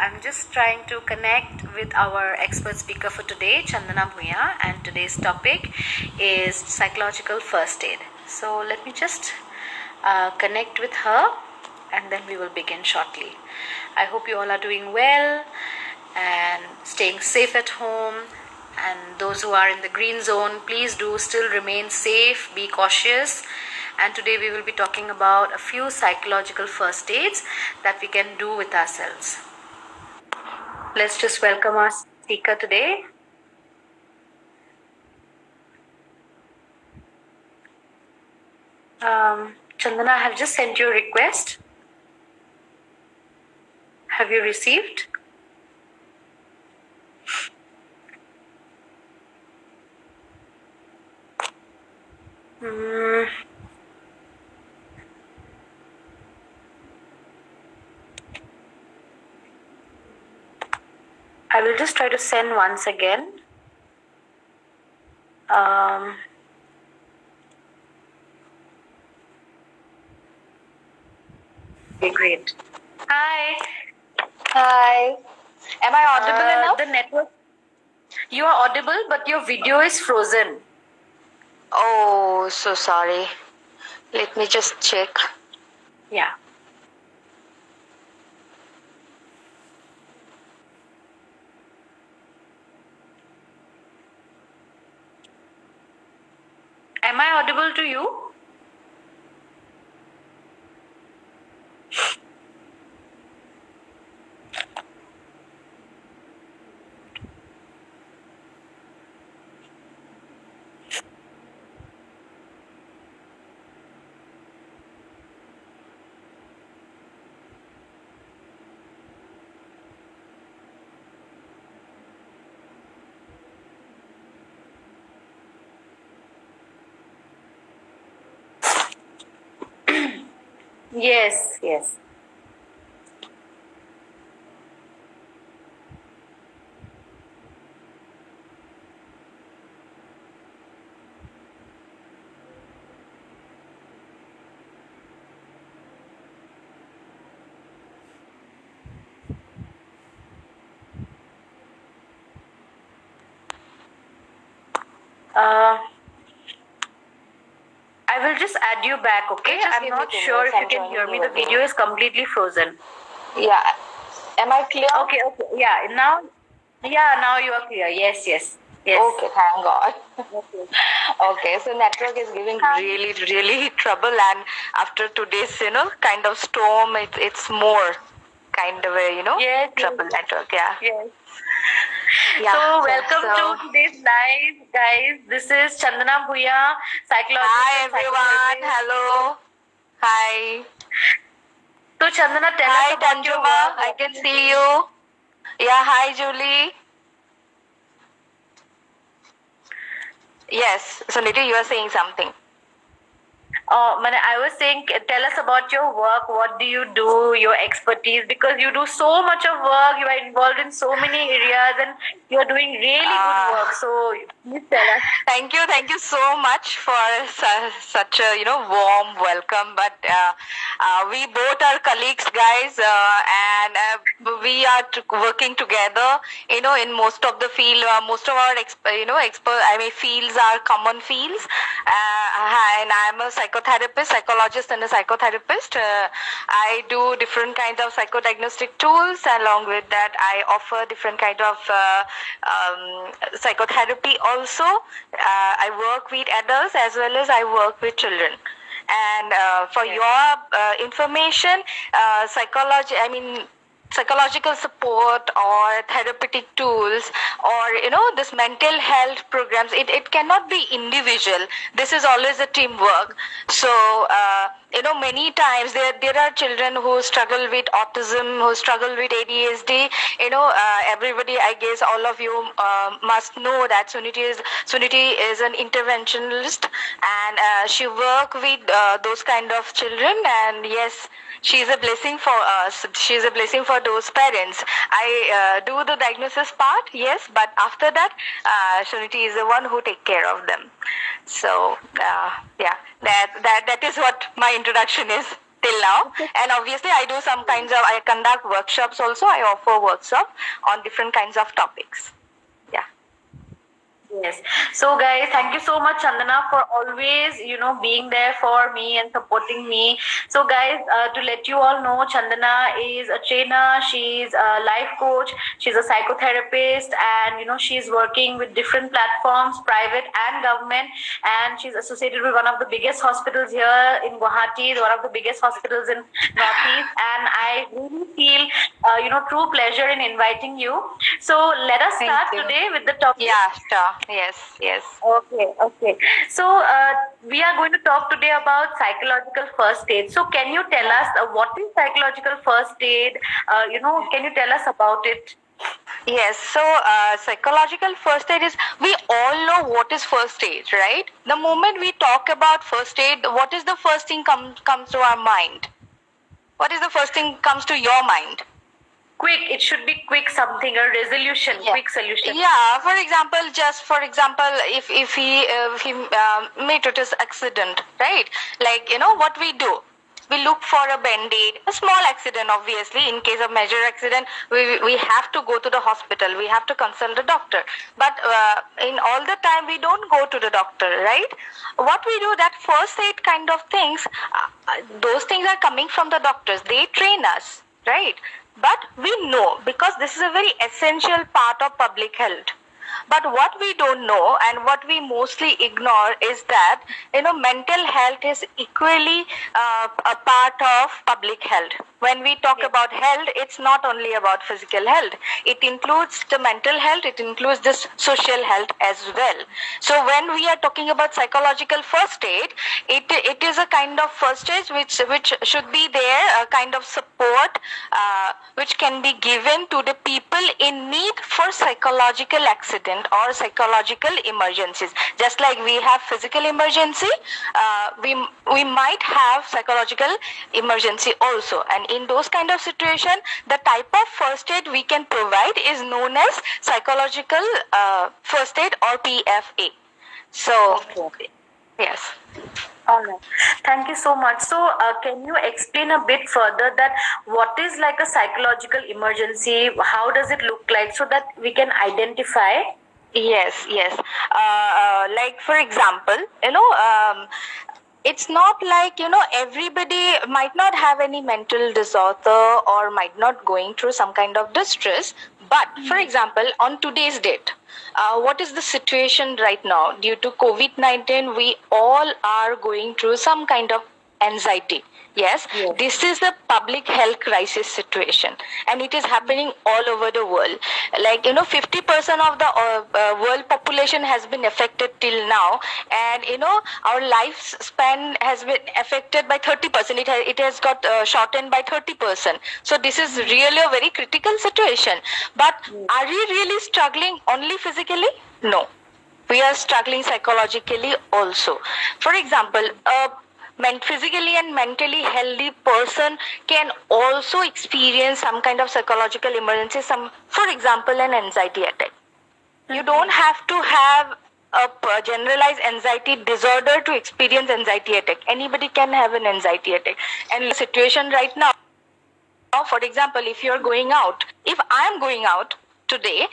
I'm just trying to connect with our expert speaker for today, Chandana Bhuya, and today's topic is psychological first aid. So let me just connect with her and then we will begin shortly. I hope you all are doing well and staying safe at home. And those who are in the green zone, please do still remain safe, be cautious. And today we will be talking about a few psychological first aids that we can do with ourselves. Let's just welcome our speaker today. Chandana, I have just sent you a request. Have you received? I will just try to send once again. Okay, great. Hi. Hi. Am I audible enough? The network. You are audible, but your video is frozen. Oh, so sorry. Let me just check. Yeah. Am I audible to you? Yes, yes. I will just add you back, okay? I'm not sure if you can hear me. The video is completely frozen. Yeah. Am I clear? Okay. Yeah, now you are clear. Yes. Okay, thank God. Okay, so network is giving really trouble, and after today's, kind of storm, it's more kind of a, Yes, trouble network, yeah. Yes. Yeah. So welcome to today's live, guys. This is Chandana Bhuya, psychologist. Hi everyone. Hello. Hi. So Chandana, tell us about your work. I can see you. Yeah, hi Julie. Yes, Suniti, you are saying something. I was saying, tell us about your work. What do you do? Your expertise, because you do so much of work. You are involved in so many areas, and you are doing really good work. So please tell us. Thank you so much for such a warm welcome. But we both are colleagues, guys, and we are working together. In most of the field, most of our fields are common fields, and I'm a psychologist and a psychotherapist. I do different kinds of psychodiagnostic tools. Along with that, I offer different kind of psychotherapy also. I work with adults as well as I work with children. And for your information, psychological support or therapeutic tools or this mental health programs, it cannot be individual. This is always a teamwork. So many times there are children who struggle with autism, who struggle with ADHD. Everybody, I guess all of you must know that Suniti is an interventionalist, and she work with those kind of children. And yes, she is a blessing for us. She is a blessing for those parents. I do the diagnosis part, yes, but after that, Suniti is the one who take care of them. So yeah, that is what my introduction is. till now. And obviously I do some kinds of, I conduct workshops also. I offer workshops on different kinds of topics. Yeah. Yes. So guys, thank you so much, Chandana, for always, being there for me and supporting me. So guys, to let you all know, Chandana is a trainer, she's a life coach, she's a psychotherapist, and, she's working with different platforms, private and government, and she's associated with one of the biggest hospitals here in Guwahati, one of the biggest hospitals in Northeast, and I really feel, true pleasure in inviting you. So let us Thank start you. today with the topic. Yeah, sure. Yes. Okay. So we are going to talk today about psychological first aid. So can you tell us what is psychological first aid? Can you tell us about it? Yes, so psychological first aid is, we all know what is first aid, right? The moment we talk about first aid, what is the first thing comes to our mind? What is the first thing comes to your mind? Quick, it should be quick something, a resolution, quick solution. Yeah, for example, if he met with his accident, right? Like, what we do? We look for a band-aid, a small accident, obviously. In case of major accident, we have to go to the hospital. We have to consult the doctor. But in all the time, we don't go to the doctor, right? What we do, that first aid kind of things, those things are coming from the doctors. They train us, right? But we know, because this is a very essential part of public health. But what we don't know and what we mostly ignore is that, mental health is equally a part of public health. When we talk about health, it's not only about physical health. It includes the mental health, it includes this social health as well. So when we are talking about psychological first aid, it is a kind of first aid which should be there, a kind of support which can be given to the people in need for psychological accident or psychological emergencies. Just like we have physical emergency, we might have psychological emergency also. And in those kind of situation, the type of first aid we can provide is known as psychological first aid or PFA. So, yes. All right. Thank you so much. So, can you explain a bit further that what is like a psychological emergency? How does it look like so that we can identify? Yes. Like, for example, it's not like, everybody might not have any mental disorder or might not going through some kind of distress. But, for example, on today's date, what is the situation right now? Due to COVID-19, we all are going through some kind of anxiety. Yes, this is a public health crisis situation, and it is happening all over the world. Like, 50% of the world population has been affected till now, and our lifespan has been affected by 30%. It has got shortened by 30%. So this is really a very critical situation. But are we really struggling only physically? No, we are struggling psychologically also. For example, physically and mentally healthy person can also experience some kind of psychological emergency, for example, an anxiety attack. You don't have to have a generalized anxiety disorder to experience anxiety attack. Anybody can have an anxiety attack. And the situation right now, for example, if you're going out, if I'm going out today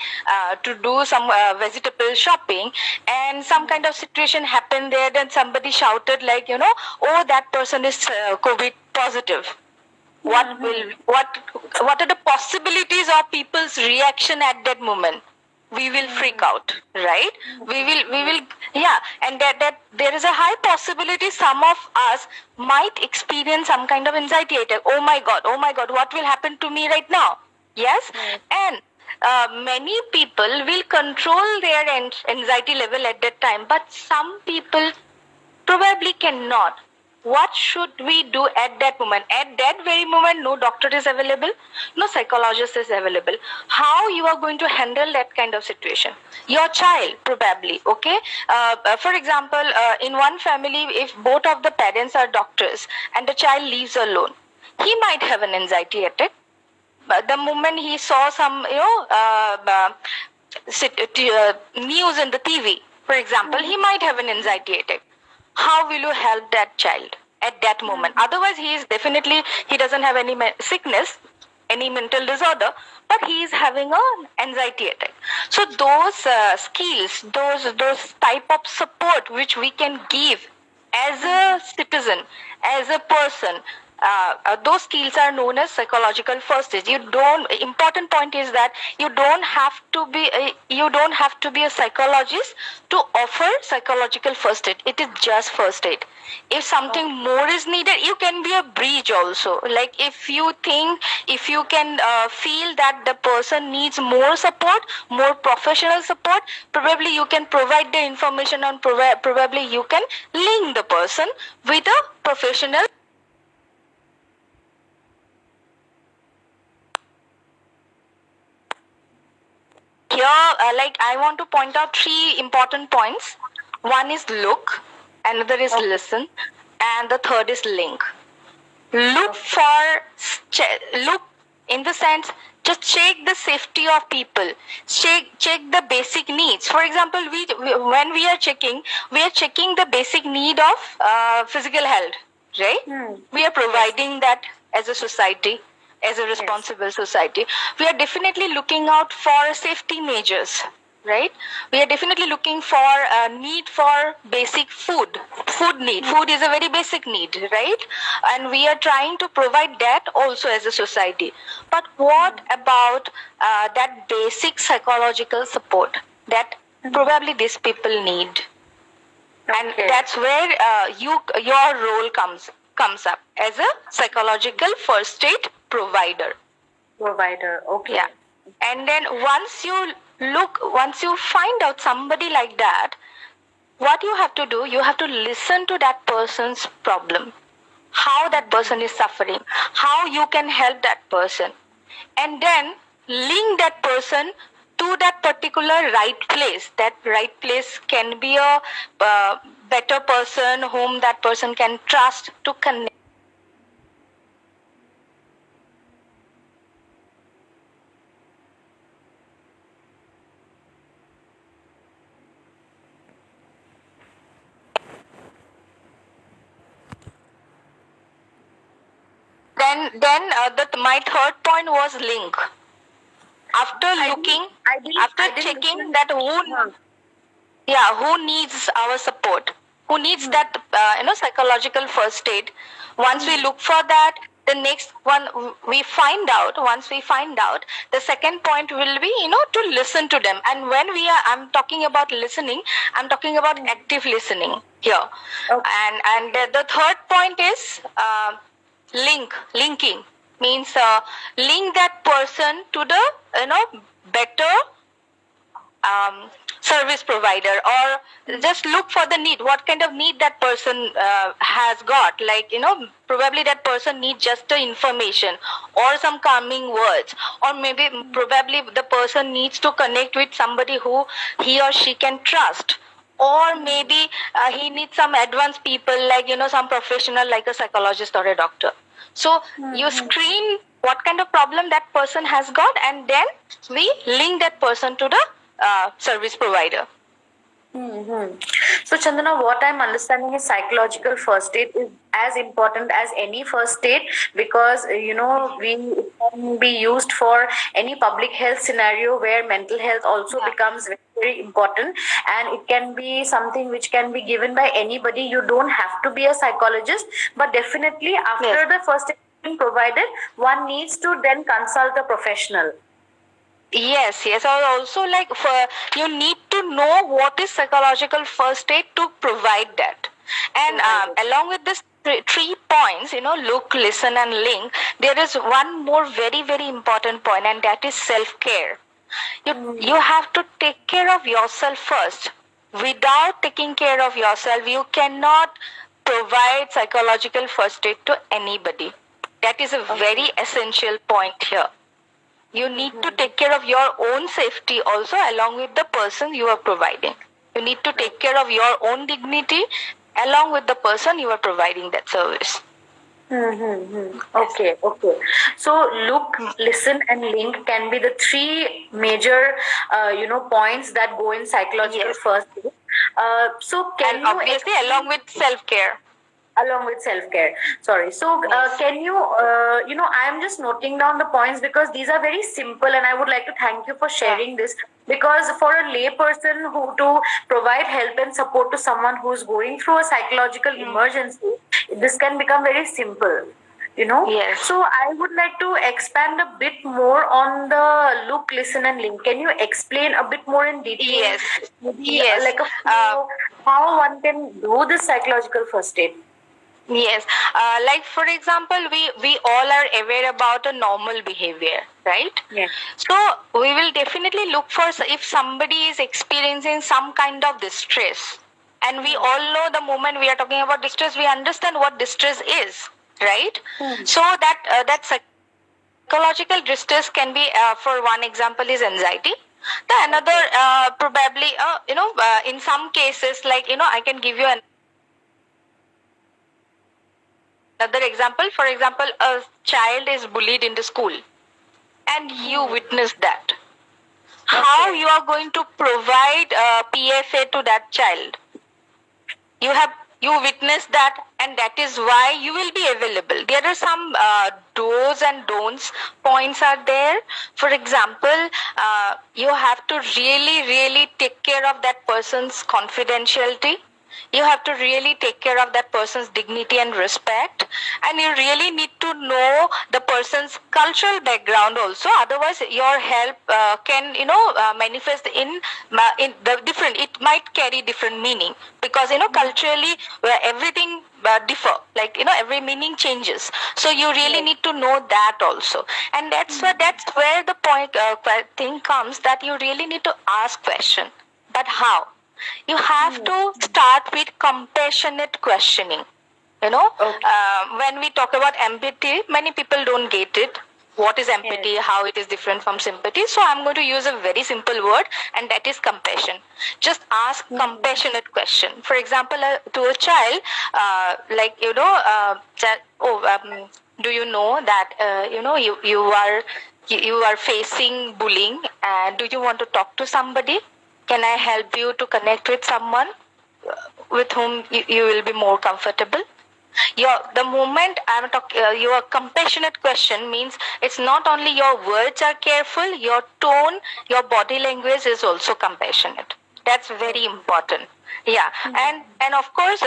to do some vegetable shopping, and some kind of situation happened there, then somebody shouted like, oh, that person is COVID positive. What are the possibilities of people's reaction at that moment? We will freak out, right? We will, and that there is a high possibility some of us might experience some kind of anxiety attack. Oh my God, what will happen to me right now? Yes, and many people will control their anxiety level at that time, but some people probably cannot. What should we do at that moment? At that very moment, no doctor is available, no psychologist is available. How you are going to handle that kind of situation? Your child, probably, okay? For example, in one family, if both of the parents are doctors and the child lives alone, he might have an anxiety attack. But the moment he saw some, news in the TV, for example, he might have an anxiety attack. How will you help that child? at that moment. Otherwise, he doesn't have any sickness, any mental disorder, but he is having an anxiety attack. So those skills, those type of support which we can give as a citizen, as a person, those skills are known as psychological first aid. Important point is that you don't have to be a psychologist to offer psychological first aid. It is just first aid. If something more is needed, you can be a bridge also. Like if you can feel that the person needs more support, more professional support, probably you can provide the information, and probably you can link the person with a professional. Here, I want to point out 3 important points. One is look, another is listen, and the third is link. Look in the sense, just check the safety of people, check the basic needs. For example, when we are checking the basic need of physical health, right? We are providing that as a society, as a responsible society. We are definitely looking out for safety measures, right? We are definitely looking for a need for basic food need. Food is a very basic need, right? And we are trying to provide that also as a society. But what about that basic psychological support that probably these people need? And that's where your role comes up as a psychological first aid provider. Okay. Yeah. And then once you find out somebody like that, what you have to do, you have to listen to that person's problem, how that person is suffering, how you can help that person, and then link that person to that particular right place. That right place can be a better person whom that person can trust to connect. Then my third point was link. After checking that who needs our support, who needs that psychological first aid. Once we look for that, the next one once we find out, the second point will be to listen to them. And when I'm talking about listening, I'm talking about active listening here. And the third point is linking means link that person to the better service provider, or just look for the need, what kind of need that person has got. Like probably that person needs just the information or some calming words, or maybe probably the person needs to connect with somebody who he or she can trust, or maybe he needs some advanced people, like some professional like a psychologist or a doctor. So you screen what kind of problem that person has got, and then we link that person to the service provider. So Chandana, what I'm understanding is psychological first aid is as important as any first aid, because it can be used for any public health scenario where mental health also becomes very, very important, and it can be something which can be given by anybody. You don't have to be a psychologist, but definitely after the first aid being provided, one needs to then consult a professional. Yes. Also, you need to know what is psychological first aid to provide that. And along with this 3 points, look, listen, and link, there is one more very, very important point, and that is self-care. You have to take care of yourself first. Without taking care of yourself, you cannot provide psychological first aid to anybody. That is a very essential point here. You need to take care of your own safety also, along with the person you are providing. You need to take care of your own dignity along with the person you are providing that service. Okay. So look, listen, and link can be the 3 major points that go in psychological first aid. So can and obviously along with self-care. along with self-care. Sorry. So Yes. can you I am just noting down the points because these are very simple, and I would like to thank you for sharing this, because for a lay person who to provide help and support to someone who's going through a psychological emergency, this can become very simple. Yes. So I would like to expand a bit more on the look, listen, and link. Can you explain a bit more in detail? Yes. Maybe Yes. like a flow, how one can do this psychological first aid. Yes, like for example, we all are aware about a normal behavior, right? Yes. So we will definitely look for if somebody is experiencing some kind of distress, and we all know the moment we are talking about distress, we understand what distress is, right? So that psychological distress can be, for one example, is anxiety. The another probably in some cases, like I can give you another example. For example, a child is bullied in the school and you witness that. How you are going to provide PFA to that child? You witness that, and that is why you will be available. There are some do's and don'ts points are there. For example, you have to really take care of that person's confidentiality. You have to really take care of that person's dignity and respect, and you really need to know the person's cultural background also. Otherwise, your help can manifest in the different. It might carry different meaning, because culturally everything differ. Like every meaning changes. So you really need to know that also, and that's where the point thing comes, that you really need to ask question. But how? You have to start with compassionate questioning. When we talk about empathy, many people don't get it. What is empathy? How it is different from sympathy? So I'm going to use a very simple word, and that is compassion. Just ask compassionate question. For example, to a child, do you know that you are facing bullying, and do you want to talk to somebody? Can I help you to connect with someone with whom you will be more comfortable? The moment I'm talking, your compassionate question means it's not only your words are careful, your tone, your body language is also compassionate. That's very important. Yeah, and of course,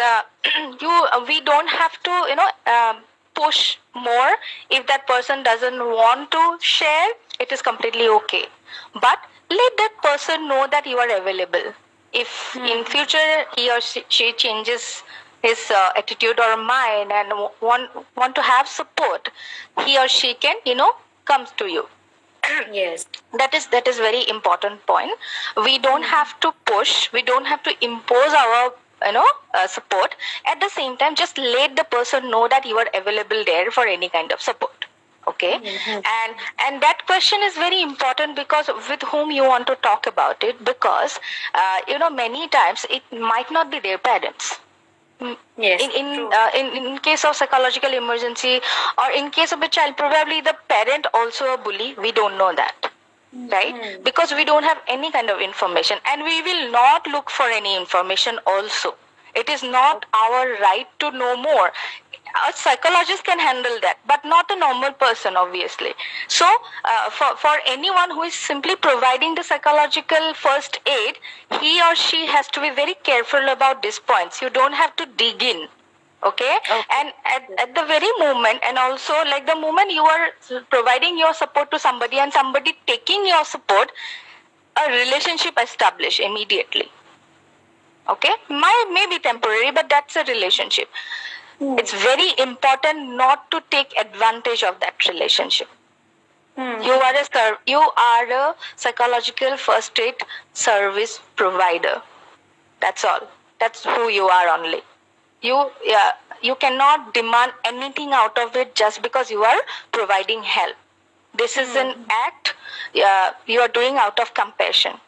we don't have to push more. If that person doesn't want to share, it is completely okay. But let that person know that you are available. If in future he or she changes his attitude or mind and want to have support, he or she can comes to you. Yes. That is very important point. We don't have to push. We don't have to impose our support. At the same time, just let the person know that you are available there for any kind of support. Okay. And that question is very important, because with whom you want to talk about it, because many times it might not be their parents. Yes. In case of psychological emergency, or in case of a child, probably the parent also a bully. We don't know that, right? Because we don't have any kind of information, and we will not look for any information also. It is not our right to know more. A psychologist can handle that, but not a normal person, obviously. So for anyone who is simply providing the psychological first aid, he or she has to be very careful about these points. You don't have to dig in. Okay? And at the very moment, and also like the moment you are providing your support to somebody and somebody taking your support, a relationship established immediately. Okay? May be temporary, but that's a relationship. It's very important not to take advantage of that relationship. You are a psychological first aid service provider. That's all. That's who you are only. You cannot demand anything out of it just because you are providing help. This is an act you are doing out of compassion.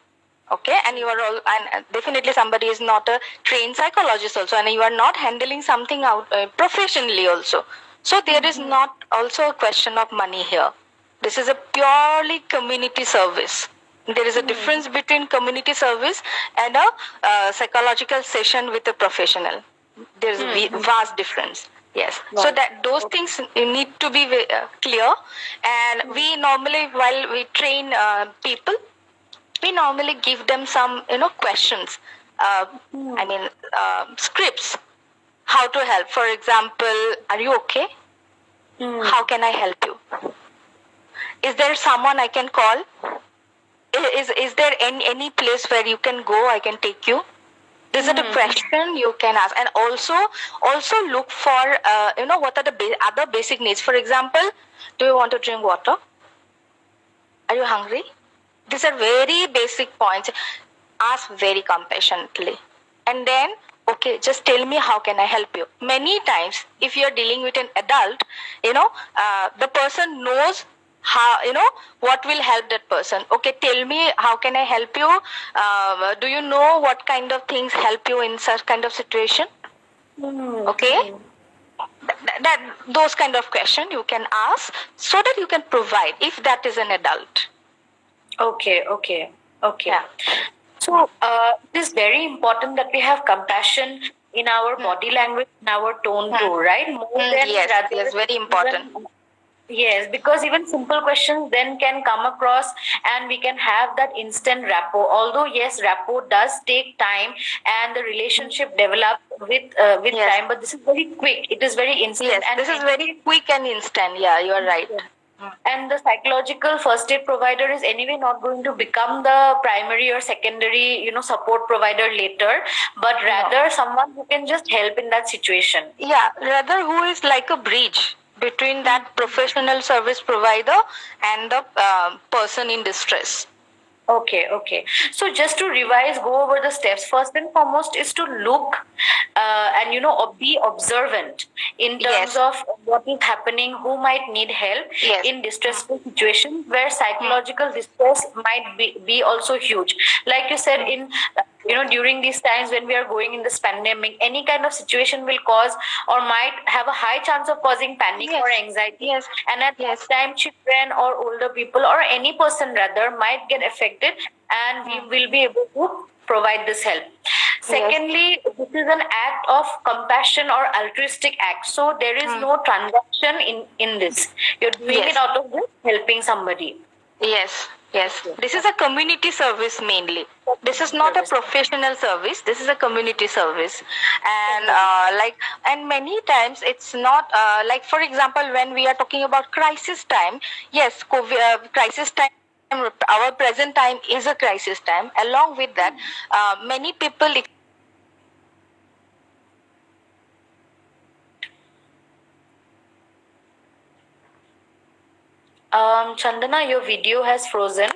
Okay, and you are all, and definitely somebody is not a trained psychologist also, and you are not handling something out professionally also. So there is not also a question of money here. This is a purely community service. There is a difference between community service and a psychological session with a professional. There's a vast difference. Yes. So Right. that those things need to be clear. And we normally, while we train people, we normally give them some, questions. I mean, scripts. How to help. For example, are you okay? How can I help you? Is there someone I can call? Is there any place where you can go? I can take you. These are the question you can ask, and also look for what are the other basic needs. For example, do you want to drink water? Are you hungry? These are very basic points. Ask very compassionately, and then okay, just tell me how can I help you. Many times, if you are dealing with an adult, the person knows how, what will help that person. Okay, tell me how can I help you. Do you know what kind of things help you in such kind of situation? Okay, that those kind of question you can ask so that you can provide if that is an adult. Okay. Yeah. So it is very important that we have compassion in our body language, in our tone too, right? More than Yes, rather yes, very important. Yes, because even simple questions then can come across and we can have that instant rapport. Although yes, rapport does take time and the relationship develops with Yes. time, but this is very quick. It is very instant. Yes, And this is very quick and instant. Yeah, you are right. and the psychological first aid provider is anyway not going to become the primary or secondary, support provider later, but rather someone who can just help in that situation. Yeah, rather who is like a bridge between that professional service provider and the person in distress. Okay. So just to revise, go over the steps. First and foremost is to look and be observant in terms Yes. of what is happening, who might need help Yes. in distressful situations where psychological distress might be also huge. Like you said, in during these times when we are going in this pandemic, any kind of situation will cause or might have a high chance of causing panic Yes. or anxiety. Yes. And at Yes. that time, children or older people or any person rather might get affected, and we will be able to provide this help. Secondly, this is an act of compassion or altruistic act. So there is no transaction in this. You're doing Yes. it out of this helping somebody. Yes. This is a community service mainly. This is not a professional service. This is a community service, and and many times it's not like, for example, when we are talking about crisis time. Yes, COVID, crisis time. Our present time is a crisis time. Along with that, many people. Chandana, your video has frozen.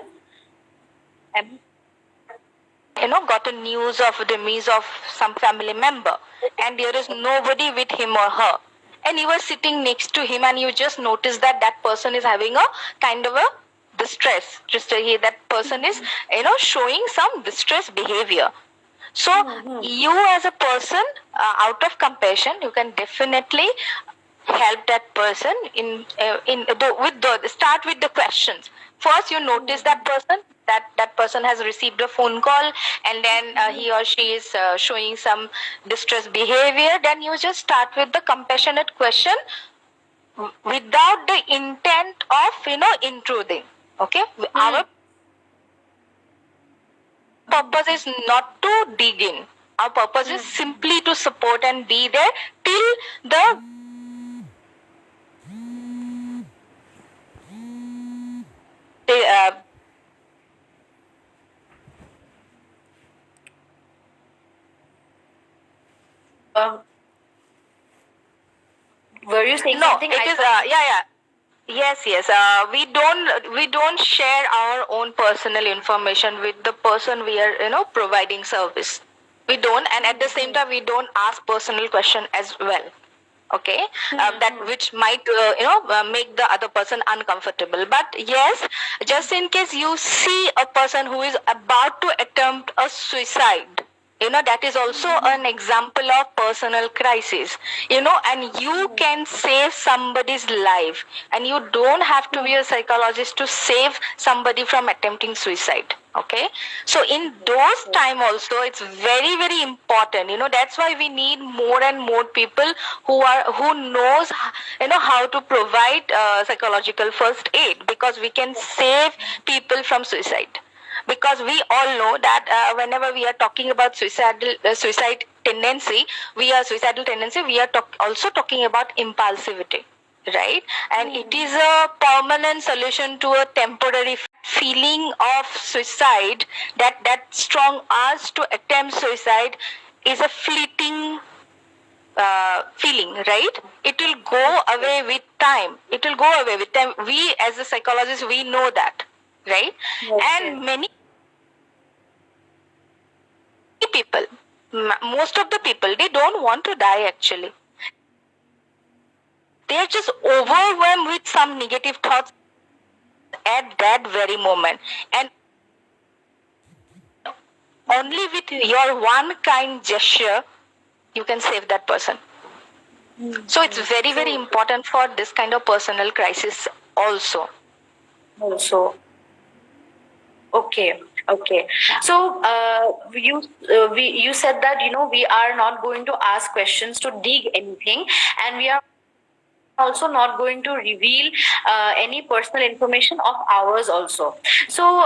Got a news of the demise of some family member, and there is nobody with him or her, and you are sitting next to him, and you just notice that person is having a kind of a distress. That person is showing some distress behavior. So you as a person, out of compassion, you can definitely help that person start with the questions. First, you notice that person. That person has received a phone call, and then he or she is showing some distress behavior. Then you just start with the compassionate question without the intent of intruding. Okay, our purpose is not to dig in. Our purpose is simply to support and be there till the Were you saying no, something? it is yes. We don't share our own personal information with the person we are providing service. We don't, and at the same time we don't ask personal question as well. Okay, that which might make the other person uncomfortable. But yes, just in case you see a person who is about to attempt a suicide, that is also an example of personal crisis, and you can save somebody's life, and you don't have to be a psychologist to save somebody from attempting suicide. Okay, so in those time also it's very very important, that's why we need more and more people who knows how to provide psychological first aid, because we can save people from suicide. Because we all know that whenever we are talking about suicide tendency, we are also talking about impulsivity, right? And it is a permanent solution to a temporary feeling of suicide. That strong urge to attempt suicide is a fleeting feeling, right? It will go away with time. It will go away with time. We as a psychologist, we know that, right? And many people, most of the people, they don't want to die actually. They are just overwhelmed with some negative thoughts at that very moment. And only with your one kind gesture, you can save that person. So it's very, very important for this kind of personal crisis also. Okay. So you said that we are not going to ask questions to dig anything, and we are also not going to reveal any personal information of ours also. So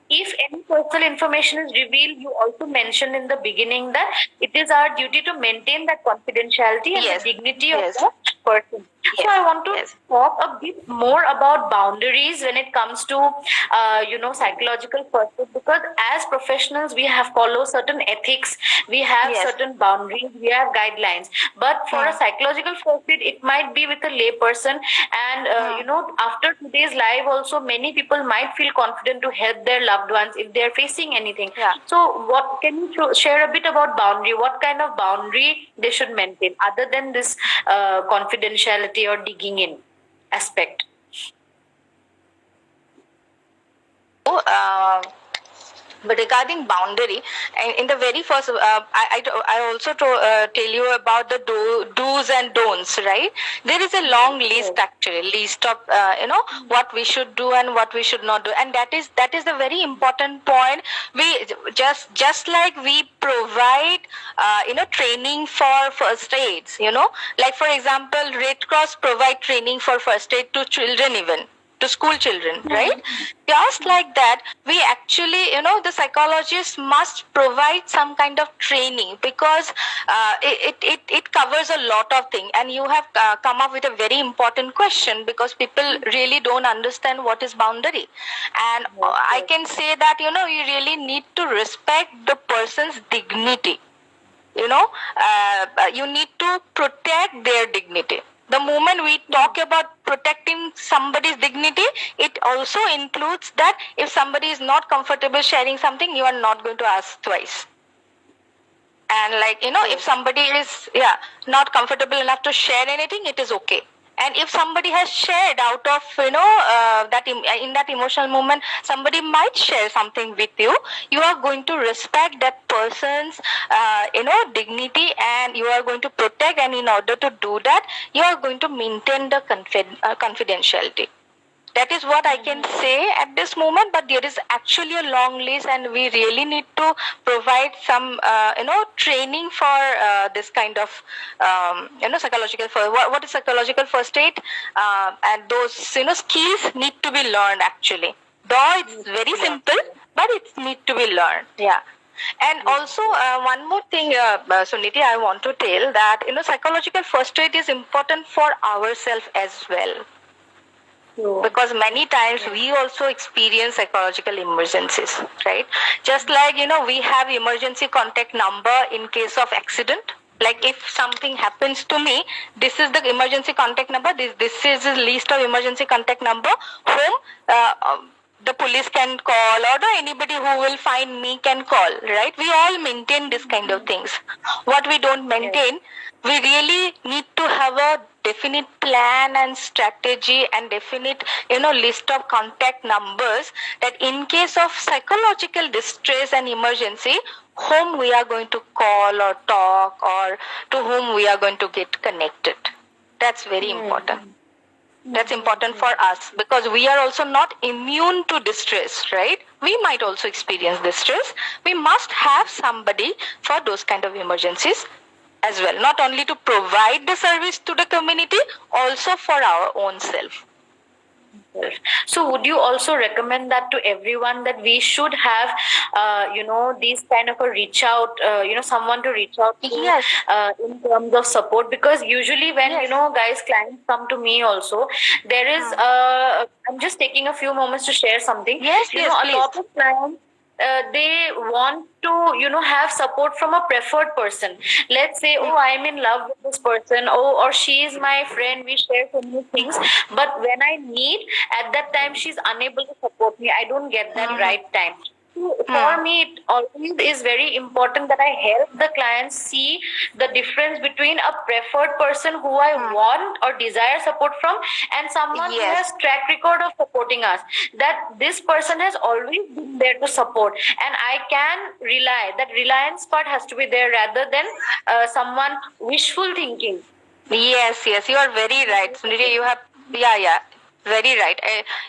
if any personal information is revealed, you also mentioned in the beginning that it is our duty to maintain that confidentiality and the dignity of the person. So I want to talk a bit more about boundaries when it comes to psychological first aid, because as professionals we have follow certain ethics, we have certain boundaries, we have guidelines. But for a psychological first aid, it might be with a lay person, and after today's live also, many people might feel confident to help their loved ones if they are facing anything. So what can you share a bit about boundary? What kind of boundary they should maintain other than this confidentiality or digging in aspect? But regarding boundary, and in the very first, I also tell you about the do's and don'ts, right? There is a long list actually, list of what we should do and what we should not do, and that is the very important point. We just like we provide training for first aids, like for example, Red Cross provide training for first aid to children, even to school children, right? Just like that, we actually, the psychologist must provide some kind of training, because it covers a lot of things. And you have come up with a very important question, because people really don't understand what is boundary. And I can say that, you really need to respect the person's dignity. You need to protect their dignity. The moment we talk about protecting somebody's dignity, it also includes that if somebody is not comfortable sharing something, you are not going to ask twice. And if somebody is not comfortable enough to share anything, it is okay. And if somebody has shared out of that in that emotional moment, somebody might share something with you, you are going to respect that person's dignity, and you are going to protect. And in order to do that, you are going to maintain the confidentiality. That is what I can say at this moment, but there is actually a long list, and we really need to provide some, training for this kind of, psychological. What is psychological first aid? And those, skills need to be learned actually. Though it's very simple, but it needs to be learned. Yeah. And also one more thing, Suniti, I want to tell that, psychological first aid is important for ourselves as well. Because many times we also experience psychological emergencies, right? Just like, we have emergency contact number in case of accident. Like if something happens to me, this is the emergency contact number. This is the list of emergency contact number whom the police can call, or anybody who will find me can call, right? We all maintain this kind of things. What we don't maintain, we really need to have a definite plan and strategy and definite, list of contact numbers, that in case of psychological distress and emergency, whom we are going to call or talk, or to whom we are going to get connected. That's very important. That's important for us because we are also not immune to distress, right? We might also experience distress. We must have somebody for those kind of emergencies as well, not only to provide the service to the community, also for our own self. So would you also recommend that to everyone that we should have, these kind of a reach out, someone to reach out to Yes. In terms of support? Because usually when, Yes. guys, clients come to me also, there is, I'm just taking a few moments to share something. Yes, You yes, know, a please. lot of clients, they want to have support from a preferred person. Let's say, oh, I'm in love with this person, oh, or she is my friend, we share so many things, but when I need, at that time she's unable to support me, I don't get that right time. For me, it always is very important that I help the clients see the difference between a preferred person who I want or desire support from, and someone who Yes. has track record of supporting us. That this person has always been there to support, and I can rely. That reliance part has to be there rather than someone wishful thinking. Yes, yes, you are very right, Sunita. You have, yeah, very right.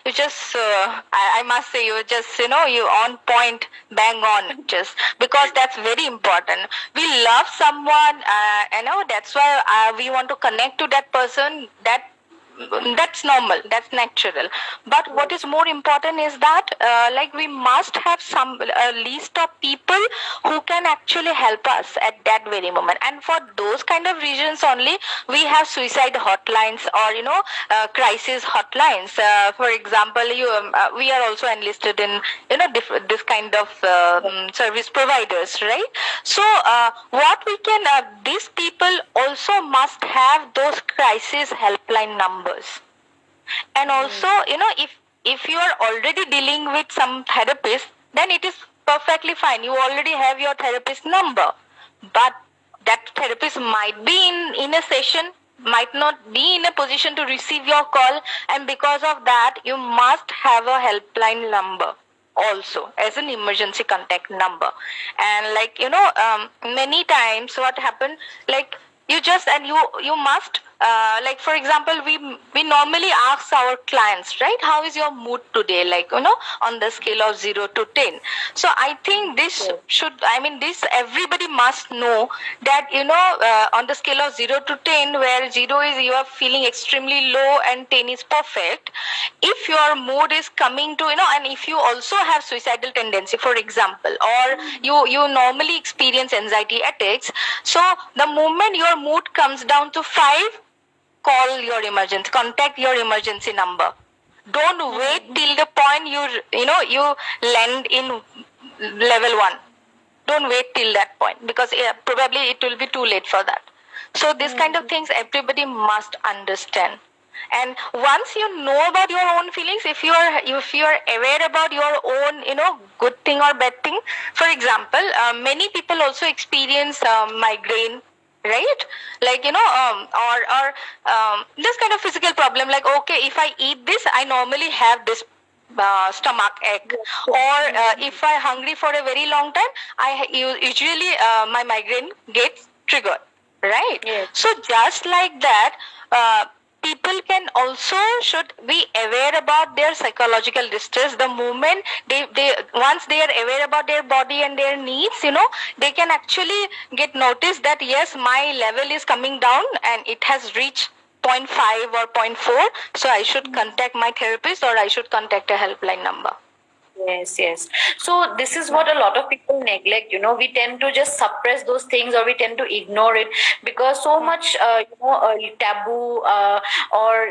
You just, I must say, you just, you on point, bang on, just because that's very important. We love someone, that's why we want to connect to that person. That's normal, that's natural, but what is more important is that like we must have some list of people who can actually help us at that very moment, and for those kind of regions only we have suicide hotlines or crisis hotlines. For example, we are also enlisted in this kind of service providers, right? So what we can these people also must have those crisis helpline numbers. And also, if you are already dealing with some therapist, then it is perfectly fine. You already have your therapist number. But that therapist might be in a session, might not be in a position to receive your call, and because of that, you must have a helpline number also as an emergency contact number. And many times what happened, like you must like for example, we normally ask our clients, right, how is your mood today, like on the scale of 0 to 10. So I think this this everybody must know that on the scale of 0 to 10, where 0 is you are feeling extremely low and 10 is perfect, if your mood is coming to and if you also have suicidal tendency, for example, or you normally experience anxiety attacks, so the moment your mood comes down to 5, call your emergency, contact your emergency number. Don't wait till the point you land in level 1. Don't wait till that point, because probably it will be too late for that. So this kind of things everybody must understand. And once you know about your own feelings, if you are aware about your own good thing or bad thing, for example, many people also experience migraine, right? Like or this kind of physical problem, like okay, if I eat this, I normally have this stomach ache, or if I hungry for a very long time, I usually my migraine gets triggered, right? Yes. So just like that, people can also should be aware about their psychological distress. The moment they once they are aware about their body and their needs, they can actually get notice that yes, my level is coming down and it has reached 0.5 or 0.4, so I should contact my therapist or I should contact a helpline number. Yes. So this is what a lot of people neglect. We tend to just suppress those things, or we tend to ignore it because so much, taboo or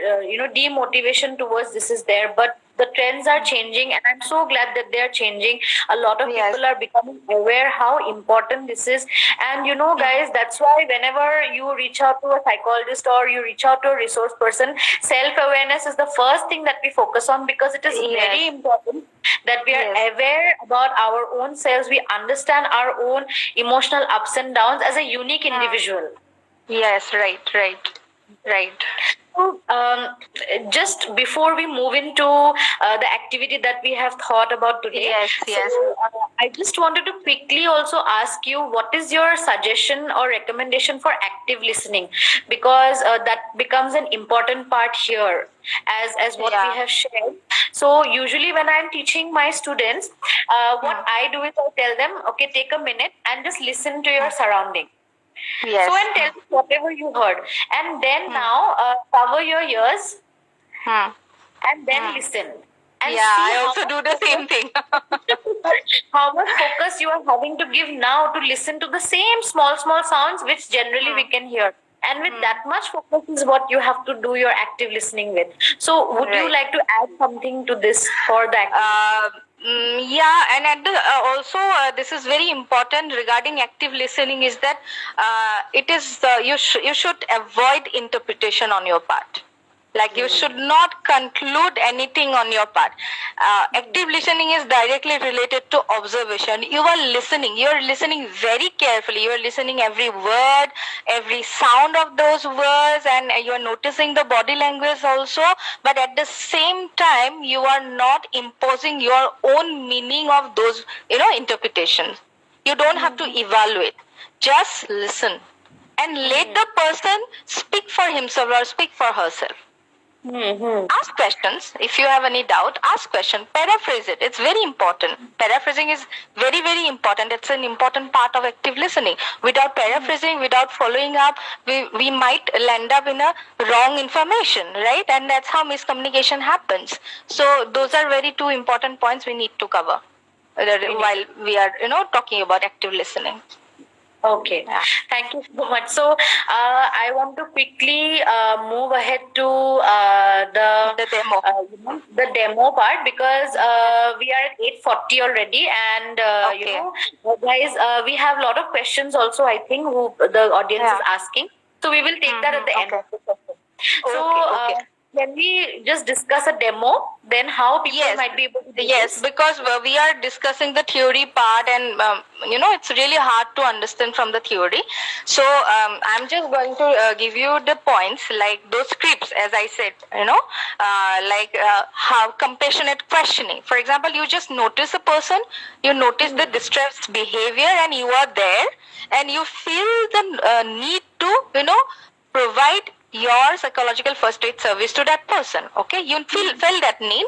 demotivation towards this is there. But the trends are changing, and I'm so glad that they are changing. A lot of Yes. people are becoming aware how important this is. And guys, that's why whenever you reach out to a psychologist or you reach out to a resource person, self-awareness is the first thing that we focus on, because it is Yes. very important that we are Yes. aware about our own selves. We understand our own emotional ups and downs as a unique individual. Yes, right. So, just before we move into the activity that we have thought about today, Yes. I just wanted to quickly also ask you what is your suggestion or recommendation for active listening, because that becomes an important part here, as what we Yeah. have shared. So, usually when I'm teaching my students, what I do is I tell them, okay, take a minute and just listen to your surrounding. Yes. So and tell me whatever you heard, and then now cover your ears Hmm. and then listen and Yeah, see I how also do the same thing. how much focus you are having to give now to listen to the same small sounds which generally we can hear. And with that much focus is what you have to do your active listening with. So, would you Right. like to add something to this for the active? Yeah, and at the, also this is very important regarding active listening is that it is you should avoid interpretation on your part. Like you should not conclude anything on your part. Active listening is directly related to observation. You are listening. You are listening very carefully. You are listening every word, every sound of those words, and you are noticing the body language also. But at the same time, you are not imposing your own meaning of those, interpretations. You don't have to evaluate. Just listen and let the person speak for himself or speak for herself. Ask questions. If you have any doubt, ask question. Paraphrase it. It's very important. Paraphrasing is very, very important. It's an important part of active listening. Without paraphrasing, without following up, we might land up in a wrong information, right? And that's how miscommunication happens. So those are very two important points we need to cover while we are, talking about active listening. Okay, thank you so much. So, I want to quickly move ahead to The demo. the demo part, because we are at 8:40 already, and Okay. guys, we have a lot of questions also. I think who the audience is asking. So we will take that at the end of the session. So, Okay. can we just discuss a demo? Then how people might be able to do this? Because we are discussing the theory part, and it's really hard to understand from the theory. So I'm just going to give you the points, like those scripts, as I said, how compassionate questioning. For example, you just notice a person, you notice the distressed behavior, and you are there, and you feel the need to, provide your psychological first aid service to that person. Okay, you felt that need,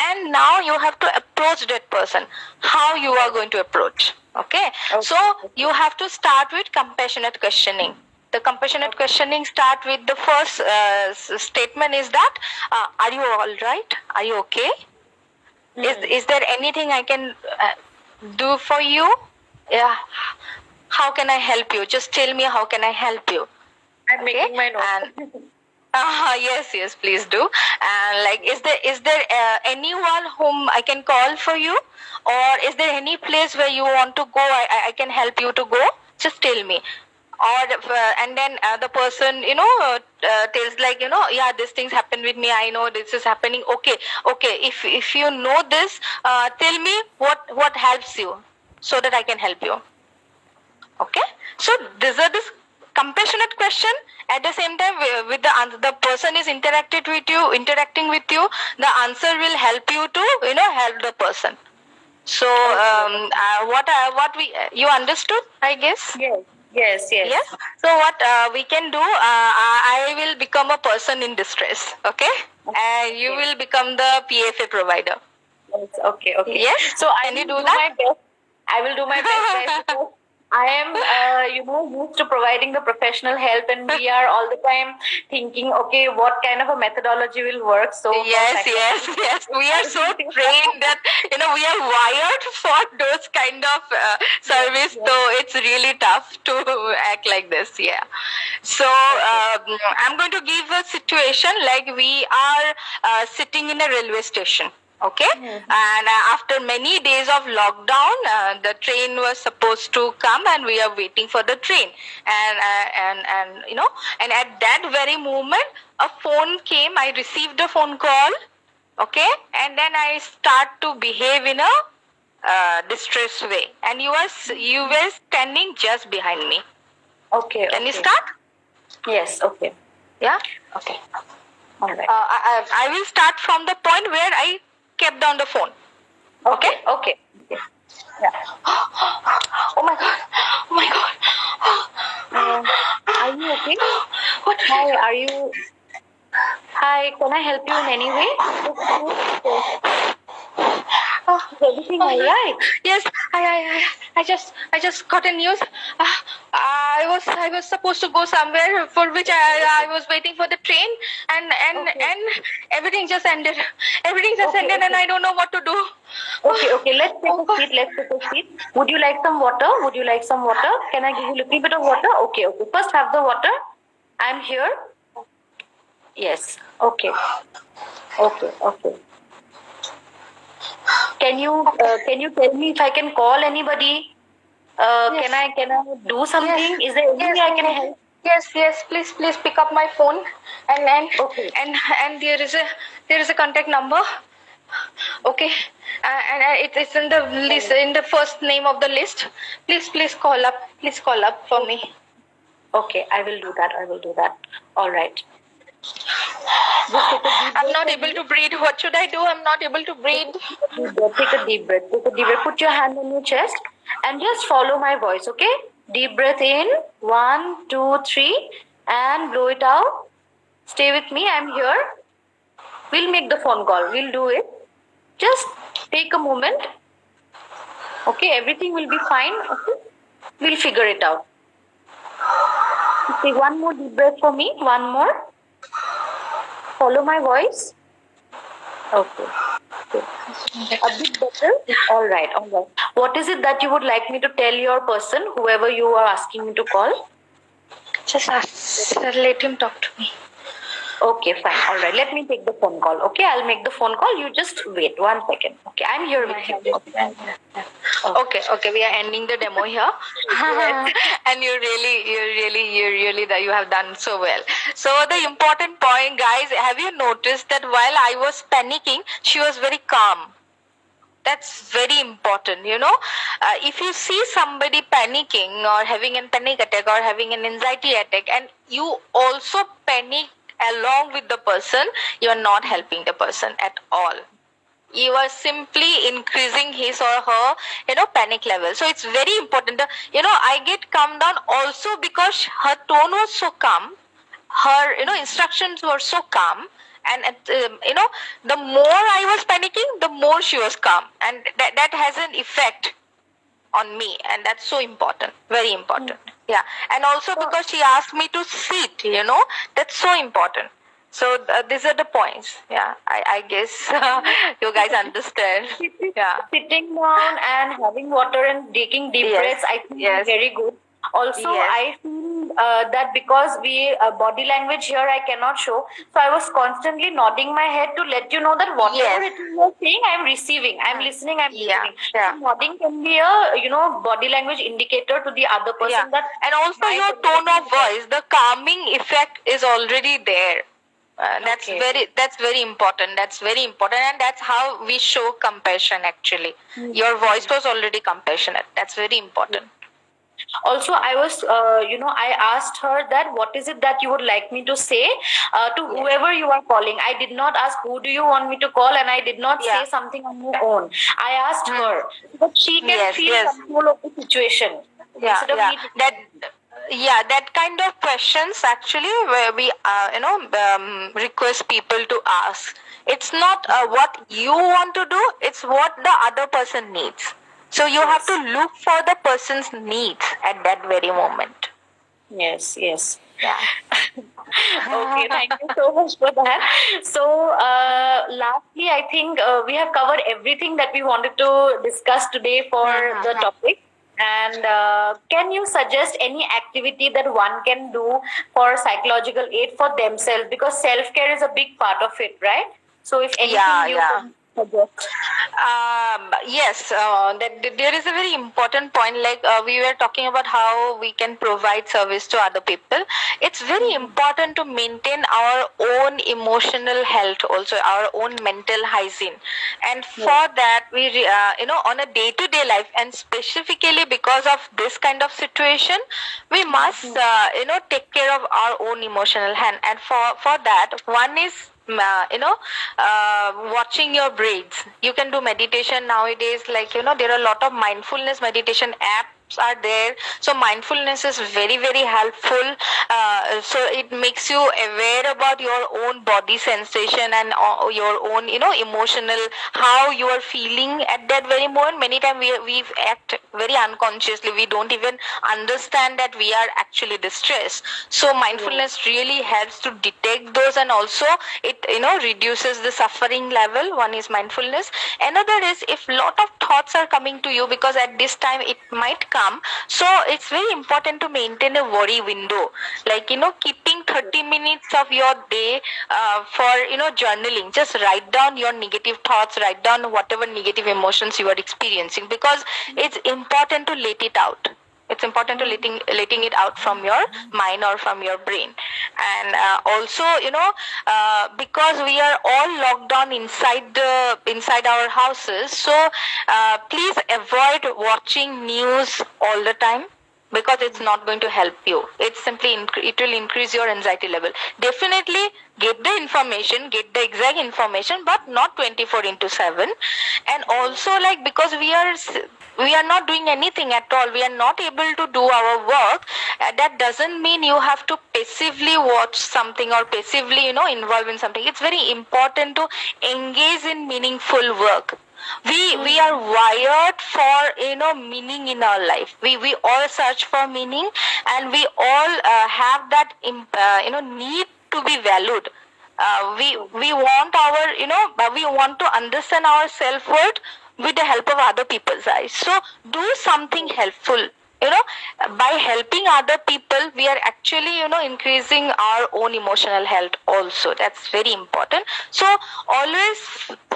and now you have to approach that person. How you are going to approach? Okay, so you have to start with compassionate questioning. The compassionate questioning start with the first statement is that, are you all right? Are you okay? Is there anything I can do for you? Yeah. How can I help you? Just tell me, how can I help you? I'm making my notes. Yes, please do. And is there anyone whom I can call for you, or is there any place where you want to go? I can help you to go. Just tell me. Or and then the person tells yeah, these things happen with me. I know this is happening. Okay. If you know this, tell me what helps you, so that I can help you. Okay. So these are this compassionate question. At the same time, with the person is interacting with you, the answer will help you to help the person. So you understood, I guess? Yes. So what we can do, I will become a person in distress, okay? And you will become the PFA provider. Okay. Yes. So Can you do that? My best. I will do my best, guys, because I am, used to providing the professional help, and we are all the time thinking, okay, what kind of a methodology will work? So yes. We are so trained that we are wired for those kind of service. So it's really tough to act like this. Yeah. So I'm going to give a situation like we are sitting in a railway station. Okay, and after many days of lockdown, the train was supposed to come, and we are waiting for the train. And at that very moment, a phone came. I received a phone call. Okay, and then I start to behave in a distressed way, and you were standing just behind me. Okay. Can you start? Yes. Okay. Yeah. Okay. All right. I will start from the point where I kept down the phone. Okay. Okay. Yeah. Oh my god! Oh my god! Are you okay? What? Hi. Are you? Hi. Can I help you in any way? Oh, Is everything all right? yes, I just got a news. I was supposed to go somewhere for which I was waiting for the train, and everything just ended. Everything just ended, and I don't know what to do. Okay. Let's take a seat. Let's take a seat. Would you like some water? Would you like some water? Can I give you a little bit of water? Okay. First, have the water. I'm here. Yes. Okay. Can you tell me if I can call anybody? Yes. Can I do something? Is there any way I can help? Yes. Please pick up my phone, and Okay. and there is a contact number. Okay, and it's in the list, in the first name of the list. Please call up. Please call up for me. Okay, I will do that. All right. Just take a deep I'm not breath. able to breathe. What should I do? I'm not able to breathe. Take a deep breath. Put your hand on your chest and just follow my voice, okay? Deep breath in. 1, 2, 3. And blow it out. Stay with me. I'm here. We'll make the phone call. We'll do it. Just take a moment. Okay, everything will be fine. Okay? We'll figure it out. Take one more deep breath for me. One more. Follow my voice. Okay. A bit better? All right. What is it that you would like me to tell your person, whoever you are asking me to call? Just let him talk to me. Okay, fine. All right. Let me take the phone call. Okay, I'll make the phone call. You just wait 1 second. Okay, I'm here with you. Okay. We are ending the demo here, and you have done so well. So the important point, guys, have you noticed that while I was panicking, she was very calm? That's very important, if you see somebody panicking or having a panic attack or having an anxiety attack, and you also panic along with the person, you are not helping the person at all. You are simply increasing his or her, panic level. So it's very important. I get calmed down also because her tone was so calm. Her, instructions were so calm. And, the more I was panicking, the more she was calm. And that has an effect on me. And that's so important. Very important. Yeah. And also because she asked me to sit, that's so important. So these are the points. Yeah, I guess you guys understand. Yeah. Sitting down and having water and taking deep breaths, I think is very good. Also, I feel that because body language here I cannot show, so I was constantly nodding my head to let you know that whatever it is you're saying, I'm receiving, I'm listening, I'm listening. So nodding can be a body language indicator to the other person that. And also your tone of voice, the calming effect is already there. That's very important. That's very important, and that's how we show compassion. Actually, your voice was already compassionate. That's very important. Also, I was, I asked her that what is it that you would like me to say to whoever you are calling. I did not ask who do you want me to call, and I did not say something on your own. I asked her that she can feel control of the situation. That kind of questions actually where we request people to ask. It's not what you want to do, it's what the other person needs. So you have to look for the person's needs at that very moment. Yes. Yeah. Okay, thank you so much for that. So, lastly, I think we have covered everything that we wanted to discuss today for the topic. And can you suggest any activity that one can do for psychological aid for themselves? Because self-care is a big part of it, right? So if anything suggest? Yes, there is a very important point. Like we were talking about how we can provide service to other people. It's very important to maintain our own emotional health, also our own mental hygiene. And for that, we, on a day-to-day life, and specifically because of this kind of situation, we must, take care of our own emotional health. And for that, one is watching your breaths. You can do meditation nowadays, like there are a lot of mindfulness meditation apps are there. So mindfulness is very, very helpful. So it makes you aware about your own body sensation and your own emotional, how you are feeling at that very moment. Many times we act very unconsciously. We don't even understand that we are actually distressed. So mindfulness really helps to detect those, and also it reduces the suffering level. One is mindfulness. Another is if lot of thoughts are coming to you, because at this time it might come. So it's very important to maintain a worry window, like keeping 30 minutes of your day for journaling. Just write down your negative thoughts, write down whatever negative emotions you are experiencing, because it's important to let it out. It's important to letting it out from your mind or from your brain. And also because we are all locked down inside our houses, so please avoid watching news all the time, because it's not going to help you. It's simply it will increase your anxiety level. Definitely get the information, get the exact information, but not 24/7. And also, like, because we are not doing anything at all, we are not able to do our work, that doesn't mean you have to passively watch something or passively involve in something. It's very important to engage in meaningful work. We are wired for meaning in our life. We all search for meaning, and we all have that need to be valued. We want we want to understand our self-worth with the help of other people's eyes. So do something helpful. By helping other people, we are actually increasing our own emotional health also. That's very important. So always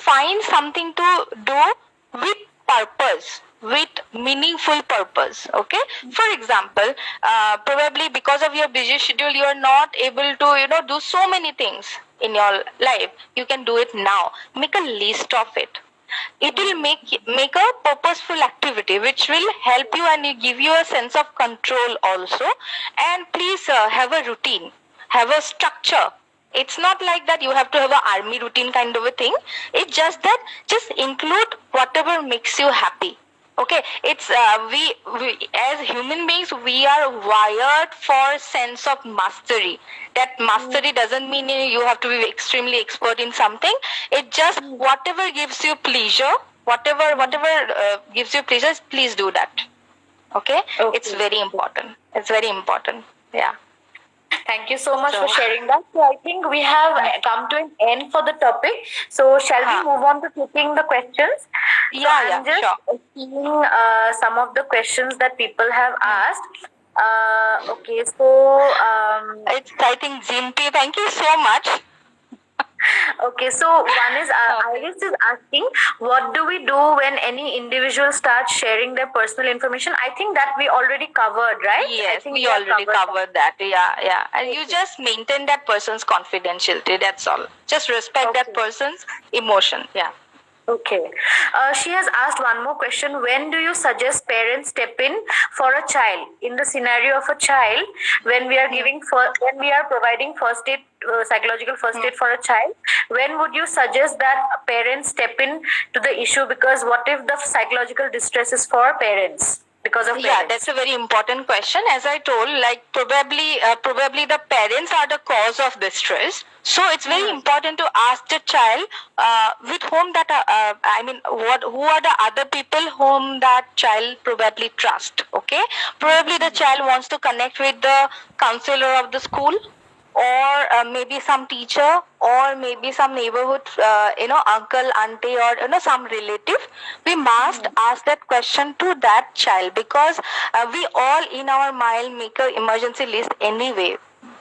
find something to do with purpose, with meaningful purpose. Okay, for example, probably because of your busy schedule, you are not able to do so many things in your life. You can do it now. Make a list of it. It will make a purposeful activity which will help you and give you a sense of control also. And please have a routine, have a structure. It's not like that you have to have an army routine kind of a thing. It's just that just include whatever makes you happy. Okay, it's we as human beings, we are wired for sense of mastery. That mastery doesn't mean you have to be extremely expert in something. It just whatever gives you pleasure, whatever gives you pleasure, please do that. Okay, it's very important. It's very important. Yeah. Thank you so much for sharing that. So I think we have come to an end for the topic. So shall we move on to taking the questions? I'm just sure. seeing some of the questions that people have asked. Okay, so it's, I think, Jimpy, thank you so much. Okay, so one is Iris is asking, what do we do when any individual starts sharing their personal information? I think that we already covered, right? Yes, I think we already covered that. Yeah. And you just maintain that person's confidentiality. That's all. Just respect that person's emotion. Yeah. Okay. She has asked one more question. When do you suggest parents step in for a child? In the scenario of a child, when we are when we are providing first aid, psychological first aid for a child, when would you suggest that parents step in to the issue? Because what if the psychological distress is for parents? Because of parents? Yeah, that's a very important question. As I told, like probably the parents are the cause of this stress. So it's very important to ask the child with whom that who are the other people whom that child probably trust. Okay, probably the child wants to connect with the counselor of the school, or maybe some teacher, or maybe some neighborhood uncle, auntie, or some relative. We must ask that question to that child, because we all in our mind make an emergency list anyway.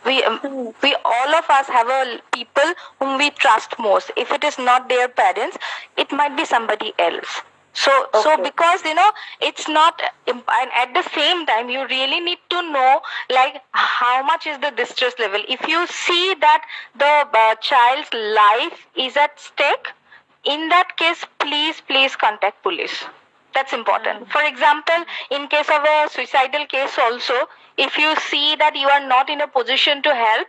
We all of us have people whom we trust most. If it is not their parents, it might be somebody else. So because it's not, and at the same time you really need to know like how much is the distress level. If you see that the child's life is at stake, in that case, please contact police. That's important. For example, in case of a suicidal case also, if you see that you are not in a position to help,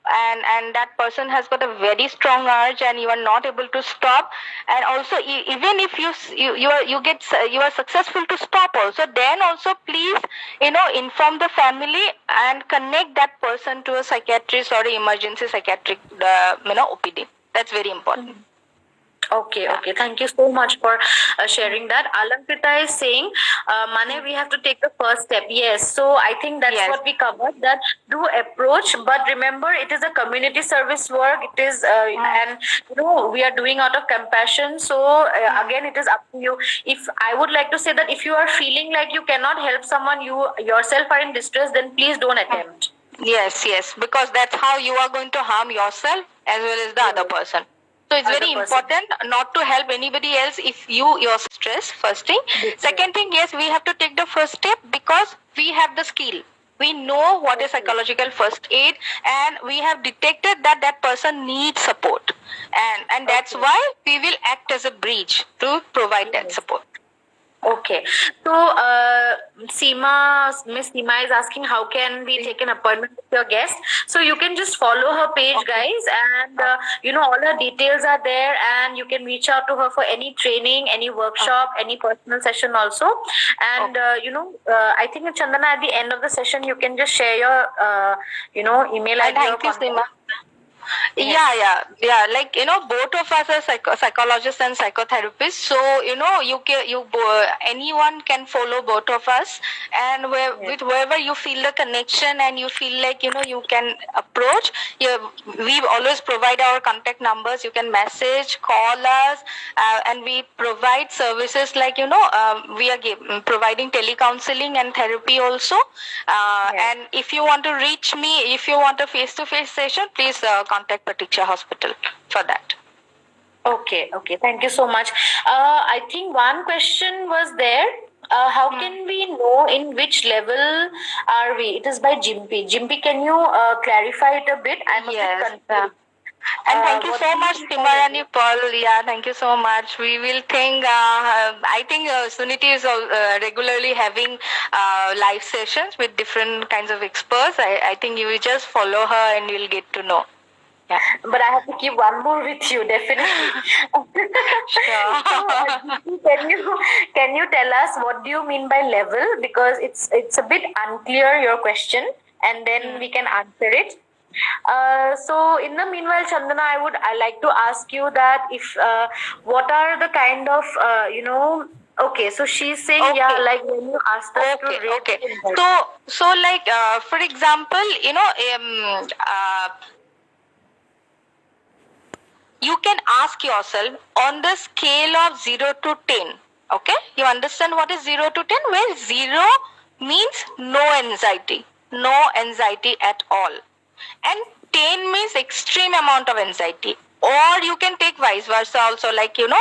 and that person has got a very strong urge and you are not able to stop, and also even if you are successful to stop also, then also please inform the family and connect that person to a psychiatrist or an emergency psychiatric OPD. That's very important. Okay. Thank you so much for sharing that. Alamkrita is saying, Mane, we have to take the first step. Yes. So I think that's what we covered, that do approach, but remember it is a community service work. It is, and we are doing out of compassion. So again, it is up to you. If I would like to say that if you are feeling like you cannot help someone, you yourself are in distress, then please don't attempt. Yes, because that's how you are going to harm yourself as well as the other person. So it's very important not to help anybody else if you're stressed, first thing. Second thing, yes, we have to take the first step because we have the skill. We know what is psychological first aid, and we have detected that person needs support. And that's why we will act as a bridge to provide that support. Okay. So, Miss Seema is asking how can we take an appointment with your guest. So you can just follow her page, guys, and all her details are there, and you can reach out to her for any training, any workshop, any personal session also. And I think Chandana, at the end of the session, you can just share your email ID. Thank you, Seema. Yeah. Like both of us are psychologists and psychotherapists. So anyone can follow both of us, and with wherever you feel the connection and you feel like you can approach. We always provide our contact numbers. You can message, call us, and we provide services like we are providing telecounseling and therapy also. And if you want to reach me, if you want a face-to-face session, please contact Pratiksha Hospital for that. Okay. Thank you so much. I think one question was there. How can we know in which level are we? It is by Jimpy. Jimpy, can you clarify it a bit? I'm a bit confused. And thank you so much, Simarani Paul. Yeah, thank you so much. We will think, I think Suniti is regularly having live sessions with different kinds of experts. I think you will just follow her and you'll get to know. Yeah. But I have to keep one more with you, definitely. Sure. So, can you tell us what do you mean by level? Because it's a bit unclear, your question, and then we can answer it. So in the meanwhile, Chandana, I like to ask you that if what are the kind of Okay, so she's saying like when you asked us to rate. Okay. So like for example, you can ask yourself on the scale of 0 to 10. Okay, you understand what is 0 to 10? Well, 0 means no anxiety at all, and 10 means extreme amount of anxiety. Or you can take vice versa also, like 10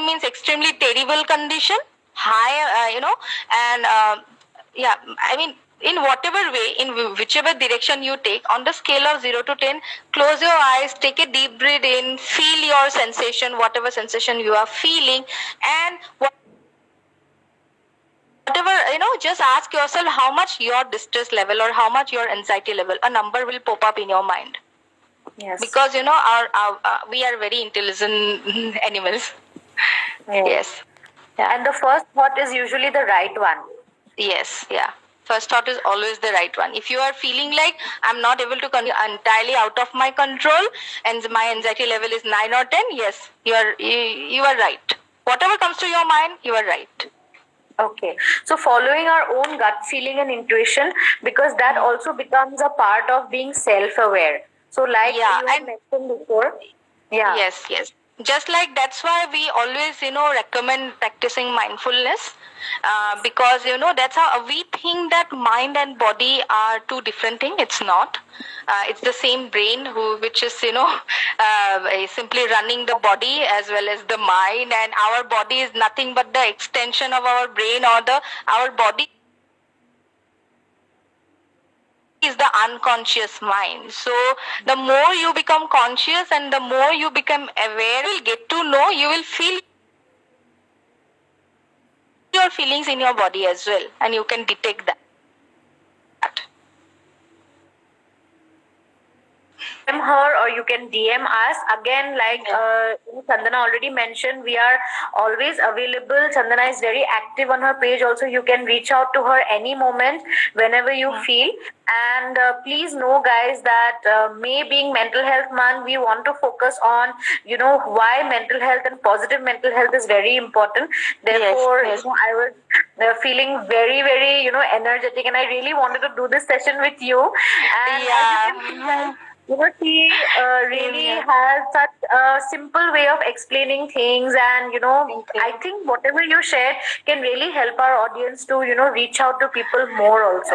means extremely terrible condition, high, and I mean, in whatever way, in whichever direction you take, on the scale of 0 to 10, close your eyes, take a deep breath in, feel your sensation, whatever sensation you are feeling, and whatever, just ask yourself how much your distress level or how much your anxiety level, a number will pop up in your mind. Yes. Because, we are very intelligent animals. Yes. Yeah. And the first thought is usually the right one. Yes, yeah. First thought is always the right one. If you are feeling like I'm not able to entirely out of my control and my anxiety level is 9 or 10, yes, you are right. Whatever comes to your mind, you are right. Okay. So following our own gut feeling and intuition, because that also becomes a part of being self-aware. So like you had mentioned before. Yeah. Yes. just like that's why we always recommend practicing mindfulness, because that's how we think that mind and body are two different things. It's not. It's the same brain which is simply running the body as well as the mind, and our body is nothing but the extension of our brain, or our body is the unconscious mind. So the more you become conscious and the more you become aware, you will get to know, you will feel your feelings in your body as well, and you can detect that. Her, or you can DM us again. Like Chandana already mentioned, we are always available. Chandana is very active on her page also. You can reach out to her any moment whenever you feel. And please know, guys, that May being mental health month, we want to focus on why mental health and positive mental health is very important. Therefore, Yes. I was feeling very, very energetic, and I really wanted to do this session with you. And Yeah. she really has such a simple way of explaining things, and I think whatever you shared can really help our audience to reach out to people more also.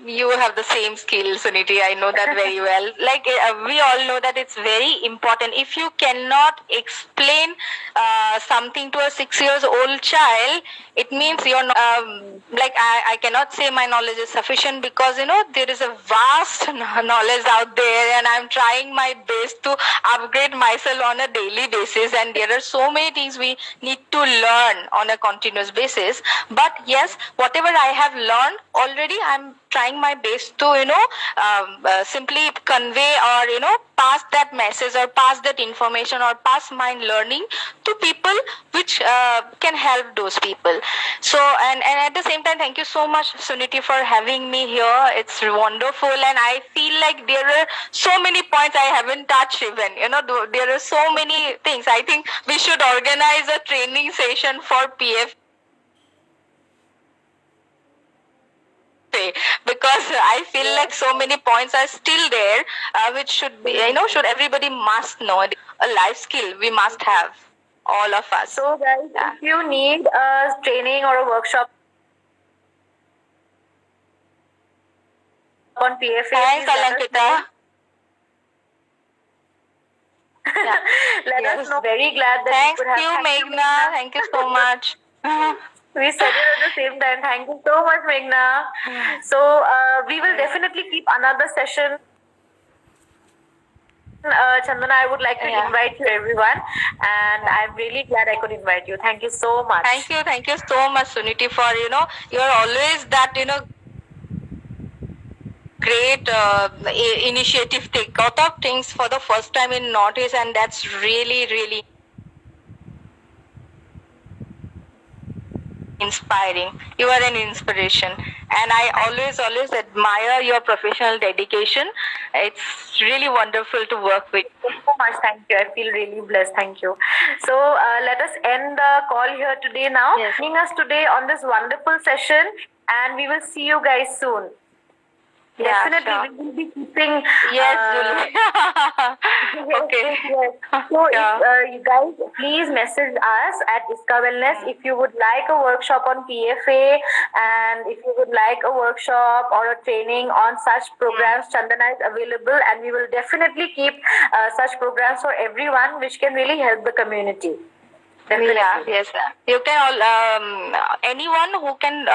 You have the same skill, Suniti. I know that very well. Like we all know that it's very important. If you cannot explain something to a 6 years old child, it means you're not. Like I cannot say my knowledge is sufficient, because there is a vast knowledge out there, and I'm trying my best to upgrade myself on a daily basis. And there are so many things we need to learn on a continuous basis. But yes, whatever I have learned already, I'm trying my best to simply convey, or pass that message, or pass that information, or pass my learning to people, which can help those people. So and at the same time, thank you so much, Suniti, for having me here. It's wonderful, and I feel like there are so many points I haven't touched even. There are so many things. I think we should organize a training session for PF, because I feel like so many points are still there, which should be, should everybody must know. A life skill we must have, all of us. So guys, if you need a training or a workshop on PFA, thanks, Alankita. Let us know. Very glad that thanks we could have. Thank you, Meghna. Thank you so much. We said it at the same time. Thank you so much, Meghna. So we will definitely keep another session. Chandana, I would like to invite you, everyone, and I'm really glad I could invite you. Thank you so much. Thank you so much, Suniti, for you're always that great initiative, take out of things for the first time in Northeast, and that's really, really inspiring. You are an inspiration, and I always admire your professional dedication. It's really wonderful to work with. Thank you so much. Thank you. I feel really blessed. Thank you. So let us end the call here today now. Joining us today on this wonderful session, and we will see you guys soon. Definitely, we will be keeping. Yes, Julie. Okay. Yes. So, if, you guys, please message us at Iska Wellness if you would like a workshop on PFA, and if you would like a workshop or a training on such programs. Chandana is available, and we will definitely keep such programs for everyone, which can really help the community. Definitely. Yeah, yes. You can all anyone who can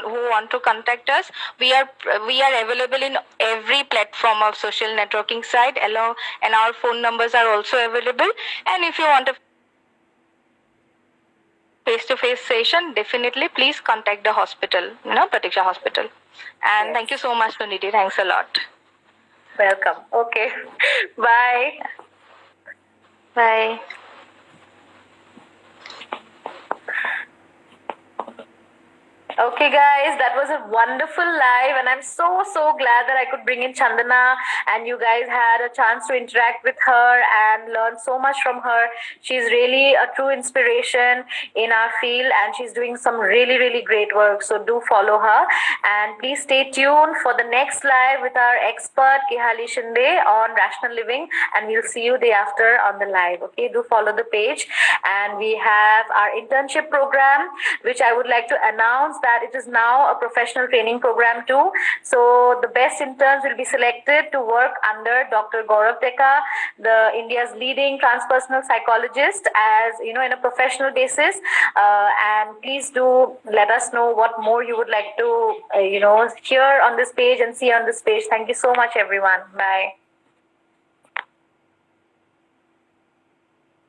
who want to contact us. We are available in every platform of social networking site. Along, and our phone numbers are also available. And if you want a face-to-face session, definitely please contact the hospital, Pratiksha Hospital. And thank you so much, Suniti. Thanks a lot. Welcome. Okay. Bye. Bye. Okay, guys, that was a wonderful live, and I'm so glad that I could bring in Chandana, and you guys had a chance to interact with her and learn so much from her. She's really a true inspiration in our field, and she's doing some really great work. So do follow her, and please stay tuned for the next live with our expert Kehali Shinde on rational living, and we'll see you day after on the live. Okay, do follow the page, and we have our internship program, which I would like to announce that it is now a professional training program too. So the best interns will be selected to work under Dr. Gaurav Teka, the India's leading transpersonal psychologist, as you know, in a professional basis. And please do let us know what more you would like to hear on this page and see on this page. Thank you so much, everyone. Bye.